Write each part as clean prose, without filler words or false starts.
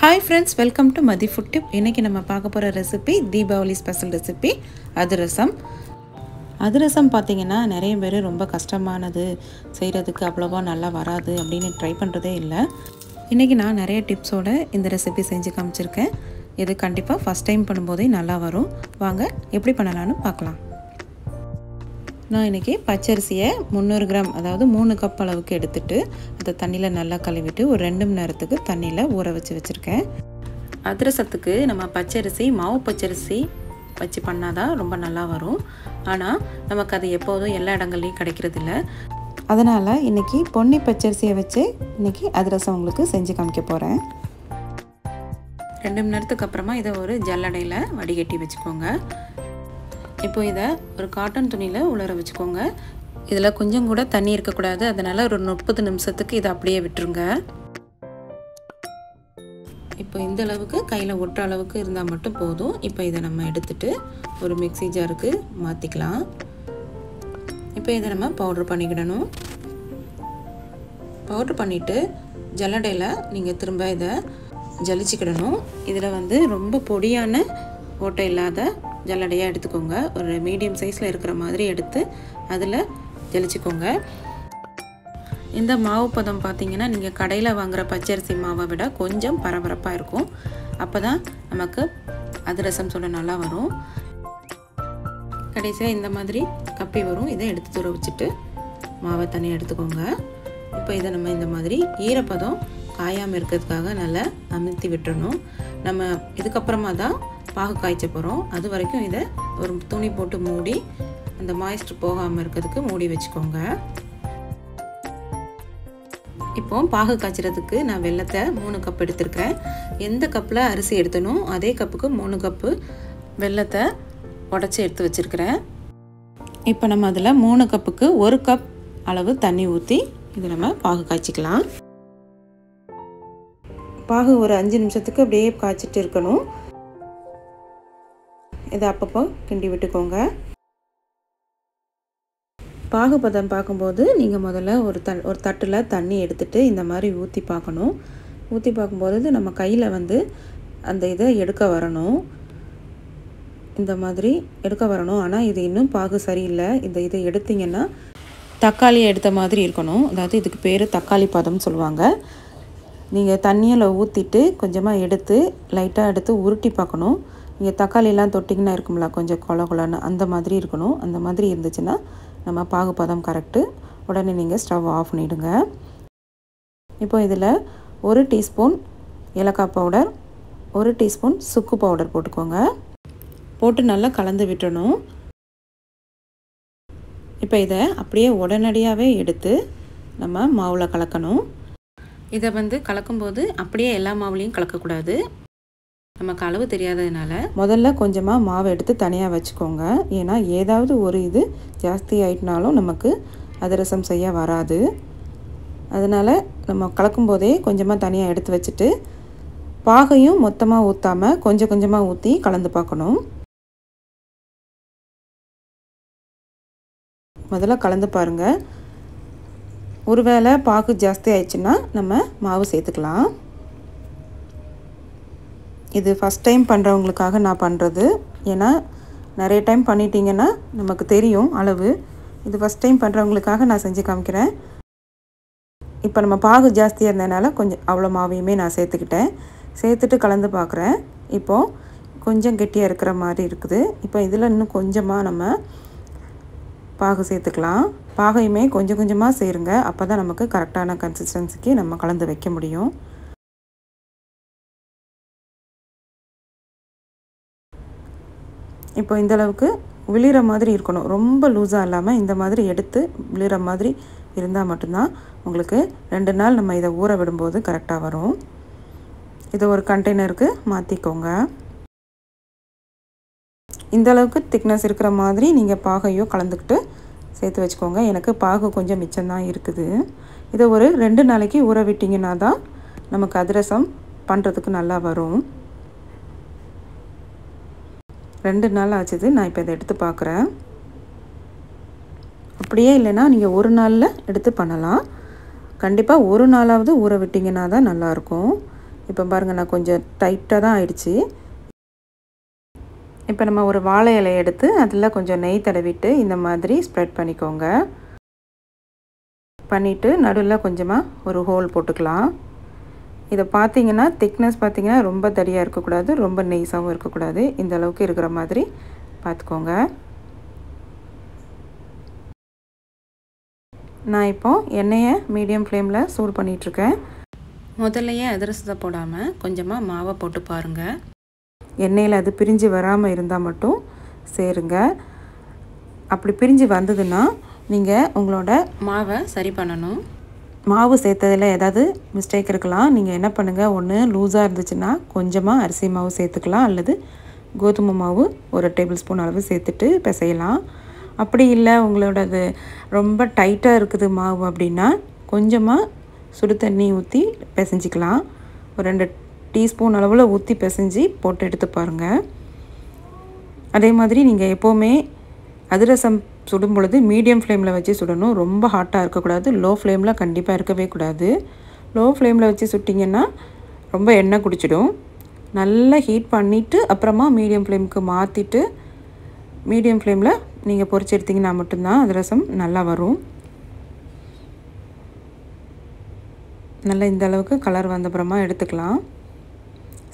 Hi friends, welcome to Madhi Food Tip. இன்னைக்கு நம்ம பார்க்க போற ரெசிபி தீபாவளி ஸ்பெஷல் ரெசிபி அதிரசம். அதிரசம் பாத்தீங்கன்னா நிறைய பேர் ரொம்ப கஷ்டமானது செய்யிறதுக்கு அவ்வளவா நல்லா வராது அப்படினு ட்ரை பண்றதே இல்ல. இன்னைக்கு நான் நிறைய டிப்ஸோட இந்த ரெசிபி செஞ்சு காமிச்சிருக்கேன். இது கண்டிப்பா ஃபர்ஸ்ட் டைம் பண்ணும்போதே நல்லா வரும். வாங்க எப்படி பண்ணலாம்னு பார்க்கலாம். நான் இன்னைக்கு பச்சரிசியை 300 கிராம் அதாவது 3 கப் அளவுக்கு எடுத்துட்டு அதை தண்ணில நல்லா கழுவிட்டு ஒரு 2 மணி நேரத்துக்கு தண்ணில ஊற வச்சிருக்கேன். அதிரசத்துக்கு நம்ம பச்சரிசி மாவு பச்சரிசி வச்சு பண்ணாதான் ரொம்ப நல்லா வரும். ஆனா நமக்கு அது எப்போதும் எல்லா இடங்கள்லயும் கிடைக்கிறது இல்ல. அதனால இன்னைக்கு பொன்னி பச்சரிசியை வச்சு இன்னைக்கு அதிரசம் உங்களுக்கு செஞ்சு காமிக்க போறேன். 2 மணி நேரத்துக்கு அப்புறமா இதை ஒரு ஜல்லடையில வடிகட்டி வச்சுக்கோங்க. இப்போ இதை ஒரு காட்டன் துணியில உலர வச்சுக்கோங்க. இதுல கொஞ்சம் கூட தண்ணி இருக்க கூடாது. அதனால ஒரு 30 நிமிஷத்துக்கு இதை அப்படியே விட்டுருங்க. இப்போ இந்த அளவுக்கு கையில ஒற்ற அளவுக்கு இருந்தா மட்டும் போதும். இப்போ இதை நம்ம எடுத்துட்டு ஒரு மிக்ஸி ஜாருக்கு மாத்திக்கலாம். இப்போ இதை நம்ம பவுடர் பண்ணிக்கிடணும். பவுடர் பண்ணிட்டு ஜல்லடையில நீங்க திரும்ப இதை ஜலிச்சுக்கிடணும். இதுல வந்து ரொம்ப பொடியான ஓட்டை இல்லாத ஜல்லடையாக எடுத்துக்கோங்க. ஒரு மீடியம் சைஸில் இருக்கிற மாதிரி எடுத்து அதில் ஜலிச்சுக்கோங்க. இந்த மாவு பதம் பார்த்தீங்கன்னா நீங்கள் கடையில் வாங்குகிற பச்சரிசி மாவை விட கொஞ்சம் பரபரப்பாக இருக்கும். அப்போ தான் நமக்கு அதிரசம் சொல்ல நல்லா வரும். கடைசியாக இந்த மாதிரி கப்பி வரும். இதை எடுத்து தூர வச்சுட்டு மாவை தனியாக எடுத்துக்கோங்க. இப்போ இதை நம்ம இந்த மாதிரி ஈரப்பதம் காயாமல் இருக்கிறதுக்காக நல்லா அமுத்தி விட்டுறணும். நம்ம இதுக்கப்புறமா தான் பாகு காய்ச்ச போகிறோம். அது வரைக்கும் இதை ஒரு துணி போட்டு மூடி அந்த மாய்ஸ்டர் போகாமல் இருக்கிறதுக்கு மூடி வச்சுக்கோங்க. இப்போ பாகு காய்ச்சறதுக்கு நான் வெல்லத்தை 3 கப் எடுத்திருக்கேன். எந்த கப்பில் அரிசி எடுத்தனோ அதே கப்புக்கு 3 கப்பு வெல்லத்தை உடச்சி எடுத்து வச்சுருக்கிறேன். இப்போ நம்ம அதில் 3 கப்புக்கு 1 கப் அளவு தண்ணி ஊற்றி இதை நம்ம பாகு காய்ச்சிக்கலாம். பாகு ஒரு 5 நிமிஷத்துக்கு அப்படியே காய்ச்சிட்டு இருக்கணும். இதை அப்பப்போ கிண்டி விட்டுக்கோங்க. பாகுபதம் பார்க்கும்போது நீங்கள் முதல்ல ஒரு தட்டில் தண்ணி எடுத்துட்டு இந்த மாதிரி ஊற்றி பார்க்கணும். ஊற்றி பார்க்கும்போது நம்ம கையில் வந்து அந்த இதை எடுக்க வரணும். இந்த மாதிரி எடுக்க வரணும். ஆனால் இது இன்னும் பாகு சரியில்லை. இதை எடுத்தீங்கன்னா தக்காளியை எடுத்த மாதிரி இருக்கணும். அதாவது இதுக்கு பேர் தக்காளி பதம்னு சொல்லுவாங்க. நீங்கள் தண்ணியில் ஊற்றிட்டு கொஞ்சமாக எடுத்து லைட்டாக எடுத்து உருட்டி பார்க்கணும். நீங்கள் தக்காளியெல்லாம் தொட்டிங்கன்னா இருக்கும்ல கொஞ்சம் கொல கொலன்னு அந்த மாதிரி இருக்கணும். அந்த மாதிரி இருந்துச்சுன்னா நம்ம பாகுபதம் கரெக்டு. உடனே நீங்கள் ஸ்டவ் ஆஃப் பண்ணிவிடுங்க. இப்போ இதில் 1 டீஸ்பூன் ஏலக்காய் பவுடர், 1 டீஸ்பூன் சுக்கு பவுடர் போட்டுக்கோங்க. போட்டு நல்லா கலந்து விட்டுறணும். இப்போ இதை அப்படியே உடனடியாகவே எடுத்து நம்ம மாவில் கலக்கணும். இதை வந்து கலக்கும்போது அப்படியே எல்லா மாவுலையும் கலக்கக்கூடாது. நமக்கு அளவு தெரியாததுனால முதல்ல கொஞ்சமாக மாவு எடுத்து தனியாக வச்சுக்கோங்க. ஏன்னா ஏதாவது ஒரு இது ஜாஸ்தி ஆகிட்டனாலும் நமக்கு அதிரசம் செய்ய வராது. அதனால் நம்ம கலக்கும் போதே கொஞ்சமாக தனியாக எடுத்து வச்சுட்டு பாகையும் மொத்தமாக ஊற்றாமல் கொஞ்சம் கொஞ்சமாக ஊற்றி கலந்து பார்க்கணும். முதல்ல கலந்து பாருங்கள். ஒருவேளை பாகு ஜாஸ்தி ஆயிடுச்சுன்னா நம்ம மாவு சேர்த்துக்கலாம். இது ஃபஸ்ட் டைம் பண்ணுறவங்களுக்காக நான் பண்ணுறது. ஏன்னா நிறைய டைம் பண்ணிட்டீங்கன்னா நமக்கு தெரியும் அளவு. இது ஃபஸ்ட் டைம் பண்ணுறவங்களுக்காக நான் செஞ்சு காமிக்கிறேன். இப்போ நம்ம பாகு ஜாஸ்தியாக இருந்ததுனால கொஞ்சம் அவ்வளோ மாவையுமே நான் சேர்த்துக்கிட்டேன். சேர்த்துட்டு கலந்து பார்க்குறேன். இப்போது கொஞ்சம் கெட்டியாக இருக்கிற மாதிரி இருக்குது. இப்போ இதில் இன்னும் கொஞ்சமாக நம்ம பாகு சேர்த்துக்கலாம். பாகையுமே கொஞ்சம் கொஞ்சமாக சேருங்க. அப்போ தான் நமக்கு கரெக்டான கன்சிஸ்டன்சிக்கு நம்ம கலந்து வைக்க முடியும். இப்போ இந்த அளவுக்கு விளிற மாதிரி இருக்கணும். ரொம்ப லூஸாக இல்லாமல் இந்த மாதிரி எடுத்து விளிற மாதிரி இருந்தால் மட்டும்தான் உங்களுக்கு 2 நாள் நம்ம இதை ஊற விடும்போது கரெக்டாக வரும். இதை ஒரு கண்டெய்னருக்கு மாற்றிக்கோங்க. இந்த அளவுக்கு திக்னஸ் இருக்கிற மாதிரி நீங்கள் பாகையோ கலந்துக்கிட்டு சேர்த்து வச்சுக்கோங்க. எனக்கு பாகு கொஞ்சம் மிச்சம்தான் இருக்குது. இதை ஒரு 2 நாளைக்கு ஊற விட்டிங்கன்னா தான் நமக்கு அதிரசம் பண்ணுறதுக்கு நல்லா வரும். 2 நாள் ஆச்சுது. நான் இப்போ இதை எடுத்து பார்க்குறேன். அப்படியே இல்லைன்னா நீங்கள் 1 நாளில் எடுத்து பண்ணலாம். கண்டிப்பாக 1 நாளாவது ஊற விட்டிங்கன்னா தான் நல்லாயிருக்கும். இப்போ பாருங்கள் நான் கொஞ்சம் டைட்டாக தான் ஆயிடுச்சு. இப்போ நம்ம ஒரு வாழை இலையை எடுத்து அதில் கொஞ்சம் நெய் தடவிட்டு இந்த மாதிரி ஸ்ப்ரெட் பண்ணிக்கோங்க. பண்ணிவிட்டு நடுவில் கொஞ்சமாக ஒரு ஹோல் போட்டுக்கலாம். இதை பார்த்தீங்கன்னா திக்னஸ் பார்த்தீங்கன்னா ரொம்ப தடியாக இருக்கக்கூடாது, ரொம்ப நெய்ஸாகவும் இருக்கக்கூடாது. இந்த அளவுக்கு இருக்கிற மாதிரி பார்த்துக்கோங்க. நான் இப்போது எண்ணெயை மீடியம் ஃப்ளேமில் சூடு பண்ணிகிட்ருக்கேன். முதல்லையே அதிரசத்தை போடாமல் கொஞ்சமாக மாவை போட்டு பாருங்கள். எண்ணெயில் அது பிரிஞ்சு வராமல் இருந்தால் மட்டும் சேருங்க. அப்படி பிரிஞ்சு வந்ததுன்னா நீங்கள் உங்களோட மாவை சரி பண்ணணும். மாவு சேர்த்ததில் ஏதாவது மிஸ்டேக் இருக்கலாம். நீங்கள் என்ன பண்ணுங்கள், ஒன்று லூஸாக இருந்துச்சுன்னா கொஞ்சமாக அரிசி மாவு சேர்த்துக்கலாம், அல்லது கோதுமை மாவு ஒரு டேபிள் ஸ்பூன் அளவு சேர்த்துட்டு பிசையலாம். அப்படி இல்லை உங்களோடது ரொம்ப டைட்டாக இருக்குது மாவு அப்படின்னா கொஞ்சமாக சுடு தண்ணி ஊற்றி பிசைஞ்சிக்கலாம். ஒரு 2 டீஸ்பூன் அளவில் ஊற்றி பிசைஞ்சு போட்டு எடுத்து பாருங்கள். அதே மாதிரி நீங்கள் எப்போவுமே அதிரசம் சுடும் பொழுது மீடியம் ஃப்ளேமில் வச்சு சுடணும். ரொம்ப ஹாட்டாக இருக்கக்கூடாது, லோ ஃப்ளேமில் கண்டிப்பாக இருக்கவே கூடாது. லோ ஃப்ளேமில் வச்சு சுட்டிங்கன்னா ரொம்ப எண்ணெய் குடிச்சிடும். நல்லா ஹீட் பண்ணிவிட்டு அப்புறமா மீடியம் ஃப்ளேமுக்கு மாற்றிட்டு மீடியம் ஃப்ளேமில் நீங்கள் பொரிச்சு எடுத்திங்கன்னா மட்டும்தான் அதிரசம் நல்லா வரும். நல்லா இந்த அளவுக்கு கலர் வந்தப்புறமா எடுத்துக்கலாம்.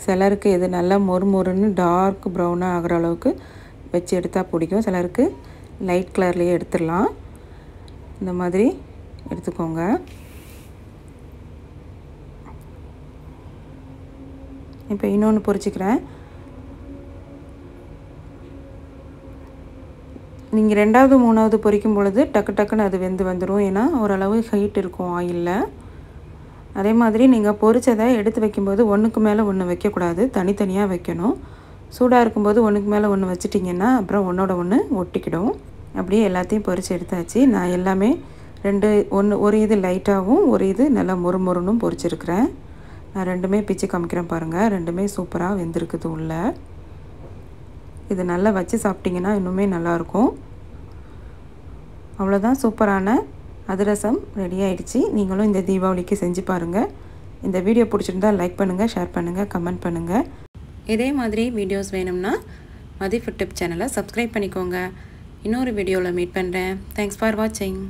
சிலருக்கு இது நல்லா மொறுமொறுன்னு டார்க் ப்ரௌனாக ஆகிற அளவுக்கு வச்சு எடுத்தால் பிடிக்கும். சிலருக்கு லைட் கலர்லேயே எடுத்துடலாம். இந்த மாதிரி எடுத்துக்கோங்க. இப்போ இன்னொன்று பொரிச்சிக்கிறேன். நீங்கள் 2வது 3வது பொரிக்கும் பொழுது டக்கு டக்குன்னு அது வெந்து வந்துடும். ஏன்னா ஓரளவு ஹீட் இருக்கும் ஆயிலில். அதே மாதிரி நீங்கள் பொரிச்சதை எடுத்து வைக்கும்போது ஒன்றுக்கு மேலே ஒன்று வைக்கக்கூடாது, தனித்தனியாக வைக்கணும். சூடாக இருக்கும்போது ஒன்றுக்கு மேலே ஒன்று வச்சிட்டிங்கன்னா அப்புறம் ஒன்றோட ஒன்று ஒட்டிக்கிடும். அப்படியே எல்லாத்தையும் பொரித்து எடுத்தாச்சு. நான் எல்லாமே ஒரு இது லைட்டாகவும் ஒரு இது நல்லா மொறுமொறுன்னும் பொரிச்சிருக்கிறேன். நான் 2மே பிச்சு காமிக்கிறேன் பாருங்கள். 2மே சூப்பராக வெந்திருக்குது உள்ள. இது நல்லா வச்சு சாப்பிட்டிங்கன்னா இன்னுமே நல்லாயிருக்கும். அவ்வளோதான், சூப்பரான அதிரசம் ரெடி ஆயிடுச்சு. நீங்களும் இந்த தீபாவளிக்கு செஞ்சு பாருங்கள். இந்த வீடியோ பிடிச்சிருந்தால் லைக் பண்ணுங்கள், ஷேர் பண்ணுங்கள், கமெண்ட் பண்ணுங்கள். இதே மாதிரி வீடியோஸ் வேணும்னா மதி ஃபுட் டிப் சேனலை சப்ஸ்கிரைப் பண்ணிக்கோங்க. இன்னொரு வீடியோவில் மீட் பண்ணுறேன். தேங்க்ஸ் ஃபார் வாட்சிங்.